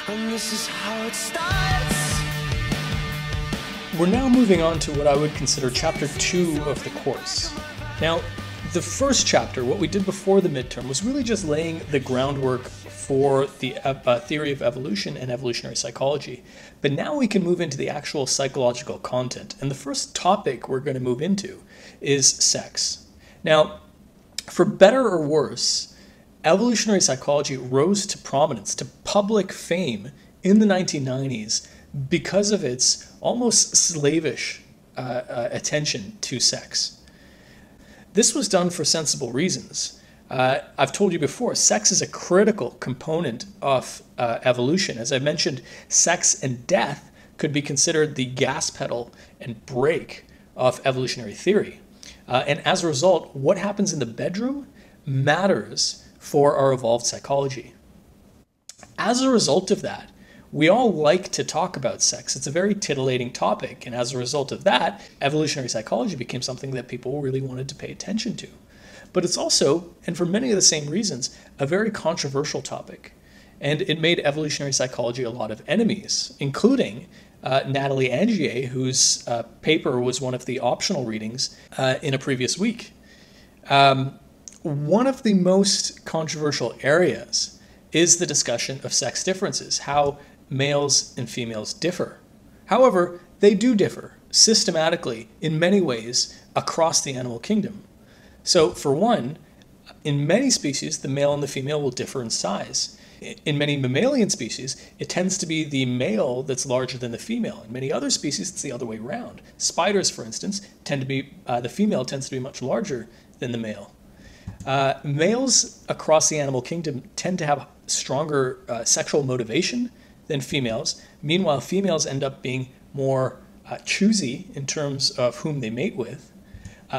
And this is how it starts. We're now moving on to what I would consider chapter 2 of the course. Now, the first chapter, what we did before the midterm, was really just laying the groundwork for the theory of evolution and evolutionary psychology. But now we can move into the actual psychological content. And the first topic we're going to move into is sex. Now, for better or worse, evolutionary psychology rose to prominence, to public fame in the 1990s because of its almost slavish attention to sex. This was done for sensible reasons. I've told you before, sex is a critical component of evolution. As I mentioned, sex and death could be considered the gas pedal and brake of evolutionary theory. And as a result, what happens in the bedroom matters for our evolved psychology. As a result of that, we all like to talk about sex. It's a very titillating topic, and as a result of that, evolutionary psychology became something that people really wanted to pay attention to. But it's also, and for many of the same reasons, a very controversial topic. And it made evolutionary psychology a lot of enemies, including Nathalie Angier, whose paper was one of the optional readings in a previous week. One of the most controversial areas is the discussion of sex differences, how males and females differ. However, they do differ systematically in many ways across the animal kingdom. So for one, in many species, the male and the female will differ in size. In many mammalian species, it tends to be the male that's larger than the female. In many other species, it's the other way around. Spiders, for instance, tend to be, the female tends to be much larger than the male. Males across the animal kingdom tend to have stronger sexual motivation than females. Meanwhile, females end up being more choosy in terms of whom they mate with.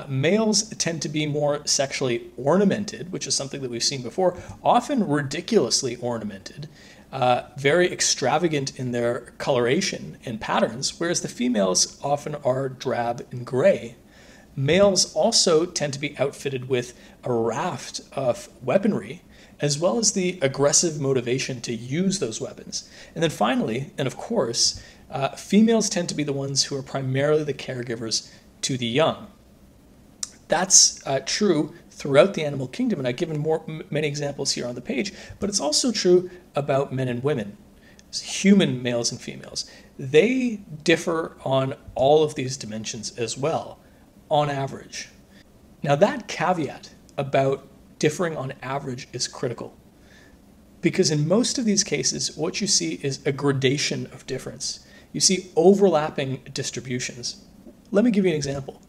Males tend to be more sexually ornamented, which is something that we've seen before, often ridiculously ornamented, very extravagant in their coloration and patterns, whereas the females often are drab and gray. Males also tend to be outfitted with a raft of weaponry, as well as the aggressive motivation to use those weapons. And then finally, and of course, females tend to be the ones who are primarily the caregivers to the young. That's true throughout the animal kingdom, and I've given many examples here on the page, but it's also true about men and women, human males and females. They differ on all of these dimensions as well, on average. Now that caveat about differing on average is critical, because in most of these cases, what you see is a gradation of difference. You see overlapping distributions. Let me give you an example.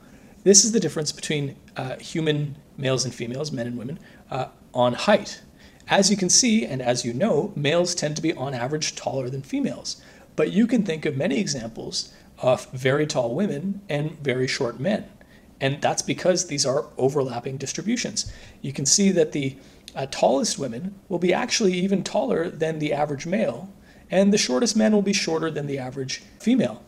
This is the difference between human males and females, men and women, on height. As you can see, and as you know, males tend to be on average taller than females. But you can think of many examples of very tall women and very short men. And that's because these are overlapping distributions. You can see that the tallest women will be actually even taller than the average male, and the shortest men will be shorter than the average female.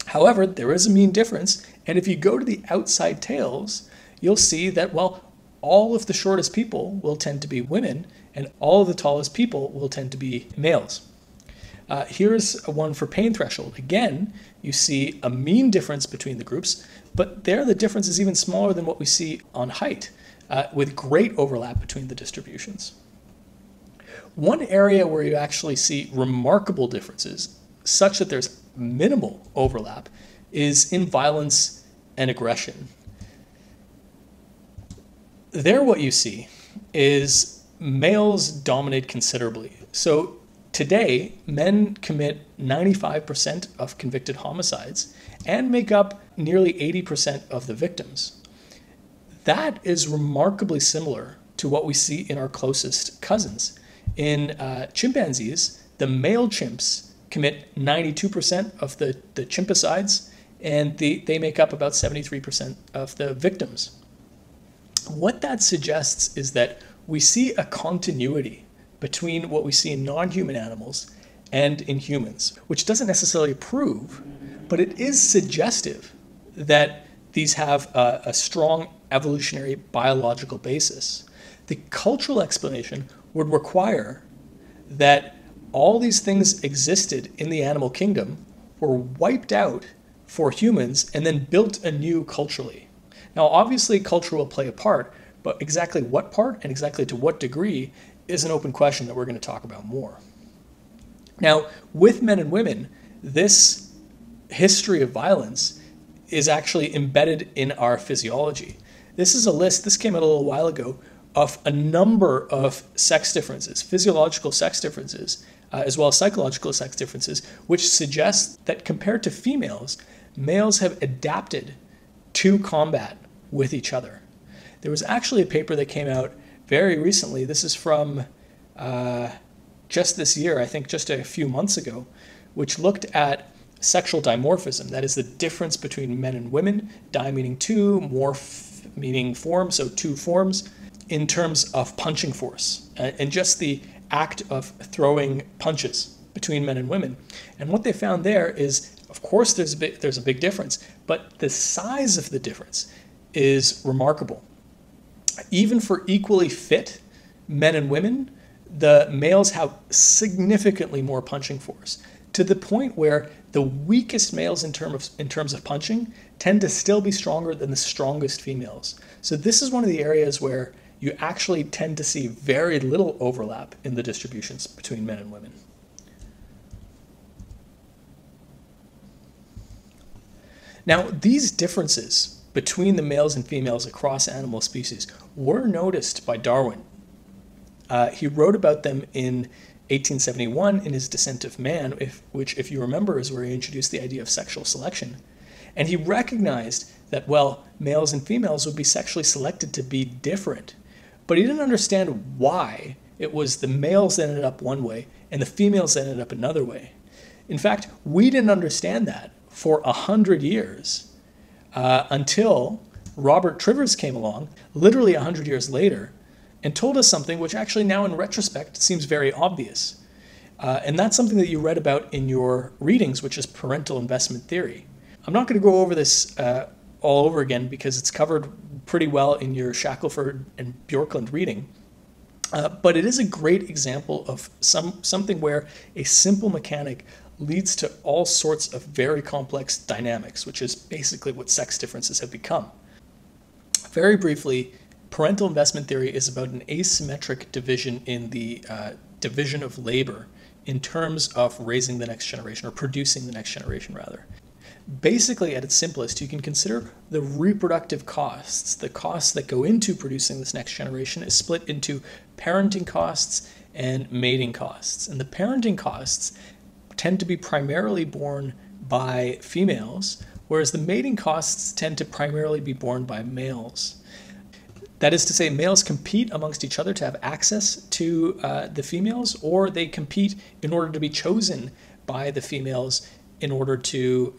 However, there is a mean difference, and if you go to the outside tails, you'll see that, well, all of the shortest people will tend to be women, and all of the tallest people will tend to be males. Here's one for pain threshold. Again, you see a mean difference between the groups, but there the difference is even smaller than what we see on height, with great overlap between the distributions. One area where you actually see remarkable differences, such that there's minimal overlap, is in violence and aggression. There what you see is males dominate considerably. So today, men commit 95% of convicted homicides and make up nearly 80% of the victims. That is remarkably similar to what we see in our closest cousins. In chimpanzees, the male chimps commit 92% of the chimpicides, and they make up about 73% of the victims. What that suggests is that we see a continuity between what we see in non-human animals and in humans, which doesn't necessarily prove, but it is suggestive that these have a strong evolutionary biological basis. The cultural explanation would require that all these things existed in the animal kingdom, were wiped out for humans, and then built anew culturally. Now, obviously, culture will play a part, but exactly what part and exactly to what degree is an open question that we're going to talk about more. Now, with men and women, this history of violence is actually embedded in our physiology. This is a list, this came out a little while ago, of a number of sex differences, physiological sex differences, as well as psychological sex differences, which suggest that compared to females, males have adapted to combat with each other. There was actually a paper that came out very recently. This is from just this year, I think just a few months ago, which looked at sexual dimorphism. That is the difference between men and women, di meaning two, morph meaning form, so two forms, in terms of punching force and just the act of throwing punches between men and women. And what they found there is, of course, there's a big difference, but the size of the difference is remarkable. Even for equally fit men and women, the males have significantly more punching force, to the point where the weakest males in terms of punching tend to still be stronger than the strongest females. So this is one of the areas where you actually tend to see very little overlap in the distributions between men and women. Now, these differences between the males and females across animal species were noticed by Darwin. He wrote about them in 1871 in his Descent of Man, which, if you remember, is where he introduced the idea of sexual selection. And he recognized that, well, males and females would be sexually selected to be different. But he didn't understand why it was the males that ended up one way and the females that ended up another way. In fact, we didn't understand that for 100 years until Robert Trivers came along, literally 100 years later, and told us something which actually now in retrospect seems very obvious. And that's something that you read about in your readings, which is parental investment theory. I'm not going to go over this all over again because it's covered pretty well in your Shackelford and Bjorklund reading. But it is a great example of something where a simple mechanic leads to all sorts of very complex dynamics, which is basically what sex differences have become. Very briefly, parental investment theory is about an asymmetric division in the division of labor in terms of raising the next generation, or producing the next generation, rather. Basically, at its simplest, you can consider the reproductive costs, the costs that go into producing this next generation, is split into parenting costs and mating costs. And the parenting costs tend to be primarily borne by females, whereas the mating costs tend to primarily be borne by males. That is to say, males compete amongst each other to have access to the females, or they compete in order to be chosen by the females in order to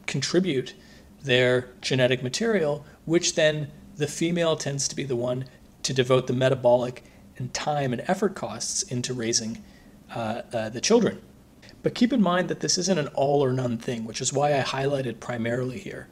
contribute their genetic material, which then the female tends to be the one to devote the metabolic and time and effort costs into raising the children. But keep in mind that this isn't an all or none thing, which is why I highlighted primarily here.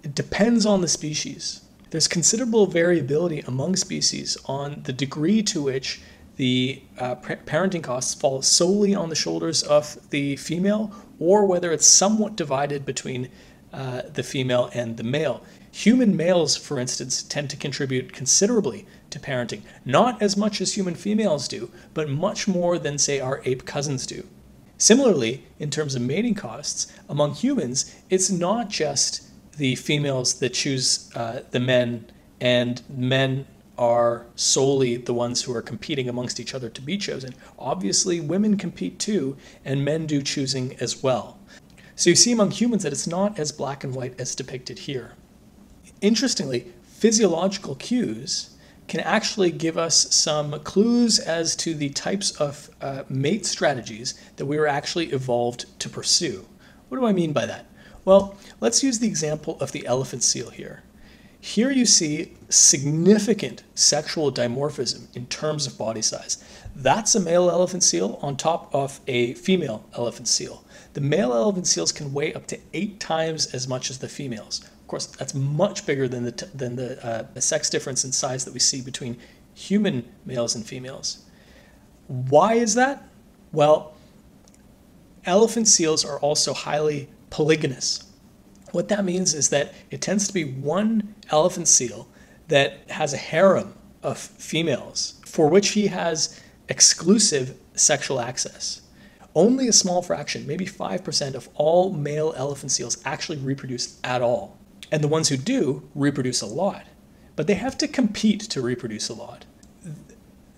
It depends on the species. There's considerable variability among species on the degree to which the parenting costs fall solely on the shoulders of the female, or whether it's somewhat divided between the female and the male. Human males, for instance, tend to contribute considerably to parenting. Not as much as human females do, but much more than, say, our ape cousins do. Similarly, in terms of mating costs, among humans, it's not just the females that choose the men, and men are solely the ones who are competing amongst each other to be chosen. Obviously, women compete too, and men do choosing as well. So you see among humans that it's not as black and white as depicted here. Interestingly, physiological cues can actually give us some clues as to the types of mate strategies that we were actually evolved to pursue. What do I mean by that? Well, let's use the example of the elephant seal here. Here you see significant sexual dimorphism in terms of body size. That's a male elephant seal on top of a female elephant seal. The male elephant seals can weigh up to 8 times as much as the females. Of course, that's much bigger than the sex difference in size that we see between human males and females. Why is that? Well, elephant seals are also highly polygynous. What that means is that it tends to be one elephant seal that has a harem of females for which he has exclusive sexual access. Only a small fraction, maybe 5% of all male elephant seals actually reproduce at all. And the ones who do reproduce a lot. But they have to compete to reproduce a lot.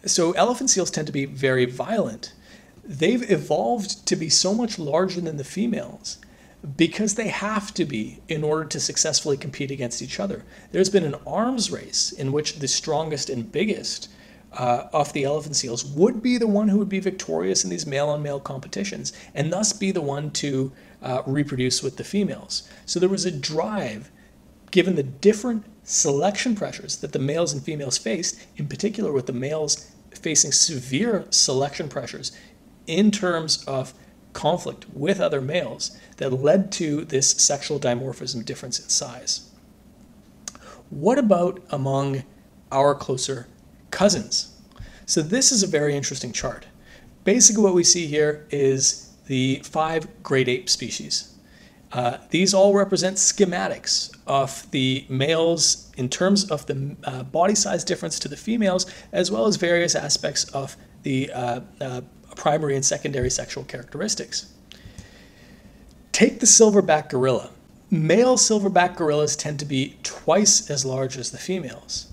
So elephant seals tend to be very violent. They've evolved to be so much larger than the females because they have to be in order to successfully compete against each other. There's been an arms race in which the strongest and biggest of the elephant seals would be the one who would be victorious in these male-on-male competitions and thus be the one to reproduce with the females. So there was a drive, given the different selection pressures that the males and females faced, in particular with the males facing severe selection pressures in terms of conflict with other males, that led to this sexual dimorphism difference in size. What about among our closer cousins? So this is a very interesting chart. Basically what we see here is the 5 great ape species. These all represent schematics of the males in terms of the body size difference to the females, as well as various aspects of the primary and secondary sexual characteristics. Take the silverback gorilla. Male silverback gorillas tend to be twice as large as the females.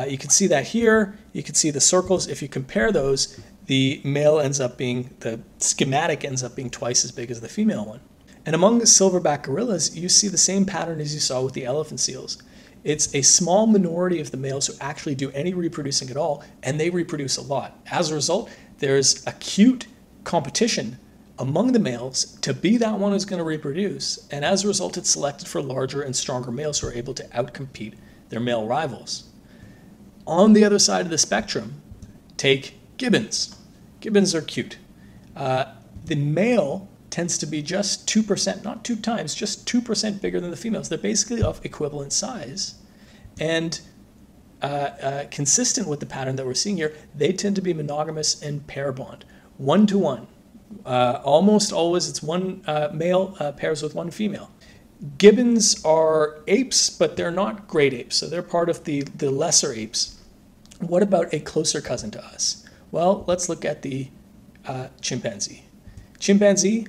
You can see that here. You can see the circles. If you compare those, the male ends up being, the schematic ends up being twice as big as the female one. And among the silverback gorillas, you see the same pattern as you saw with the elephant seals. It's a small minority of the males who actually do any reproducing at all, and they reproduce a lot. As a result, there's acute competition among the males to be that one who's going to reproduce, and as a result, it's selected for larger and stronger males who are able to outcompete their male rivals. On the other side of the spectrum, take gibbons. Gibbons are cute. The male tends to be just 2%, not 2 times, just 2% bigger than the females. They're basically of equivalent size. And consistent with the pattern that we're seeing here, they tend to be monogamous and pair bond, 1-to-1. Almost always it's one male pairs with one female. Gibbons are apes, but they're not great apes, so they're part of the lesser apes. What about a closer cousin to us? Well, let's look at the chimpanzee. Chimpanzee,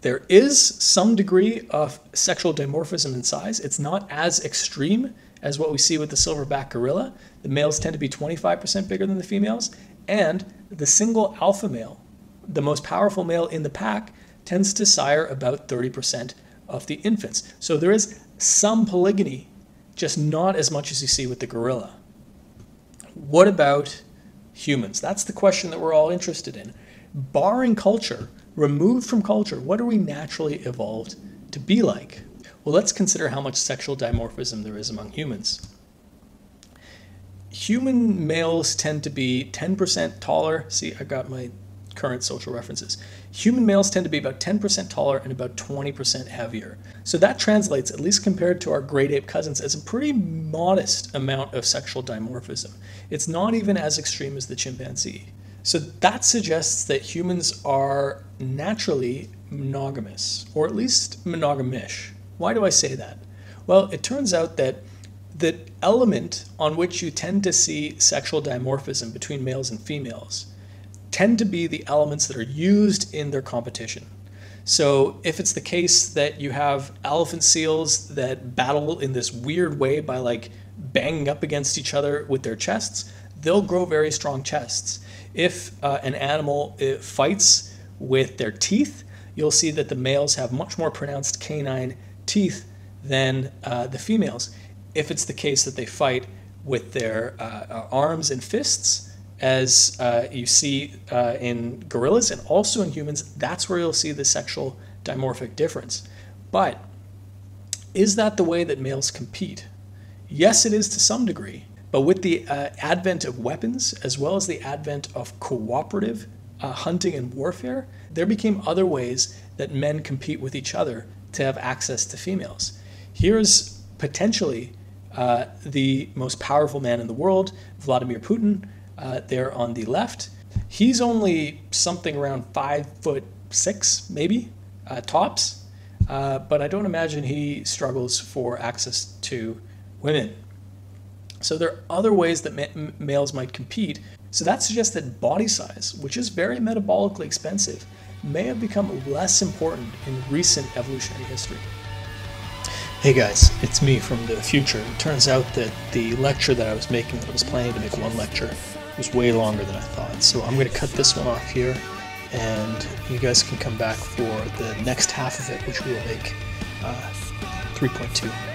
there is some degree of sexual dimorphism in size. It's not as extreme as what we see with the silverback gorilla. The males tend to be 25% bigger than the females, and the single alpha male, the most powerful male in the pack, tends to sire about 30% of the infants. So there is some polygyny, just not as much as you see with the gorilla. What about humans? That's the question that we're all interested in. Barring culture, removed from culture, what are we naturally evolved to be like? Well, let's consider how much sexual dimorphism there is among humans. Human males tend to be 10% taller. See, I got my current social references. Human males tend to be about 10% taller and about 20% heavier. So that translates, at least compared to our great ape cousins, as a pretty modest amount of sexual dimorphism. It's not even as extreme as the chimpanzee. So that suggests that humans are naturally monogamous, or at least monogamish. Why do I say that? Well, it turns out that the element on which you tend to see sexual dimorphism between males and females tend to be the elements that are used in their competition. So if it's the case that you have elephant seals that battle in this weird way by like banging up against each other with their chests, they'll grow very strong chests. If an animal fights with their teeth, you'll see that the males have much more pronounced canine teeth than the females. If it's the case that they fight with their arms and fists, as you see in gorillas and also in humans, that's where you'll see the sexual dimorphic difference. But is that the way that males compete? Yes, it is to some degree. But with the advent of weapons, as well as the advent of cooperative hunting and warfare, there became other ways that men compete with each other to have access to females. Here's potentially the most powerful man in the world, Vladimir Putin, there on the left. He's only something around 5'6", maybe, tops. But I don't imagine he struggles for access to women. So there are other ways that males might compete. So that suggests that body size, which is very metabolically expensive, may have become less important in recent evolutionary history. Hey guys, it's me from the future. It turns out that the lecture that I was making, that I was planning to make one lecture, was way longer than I thought. So I'm going to cut this one off here, and you guys can come back for the next half of it, which we will make 3.2.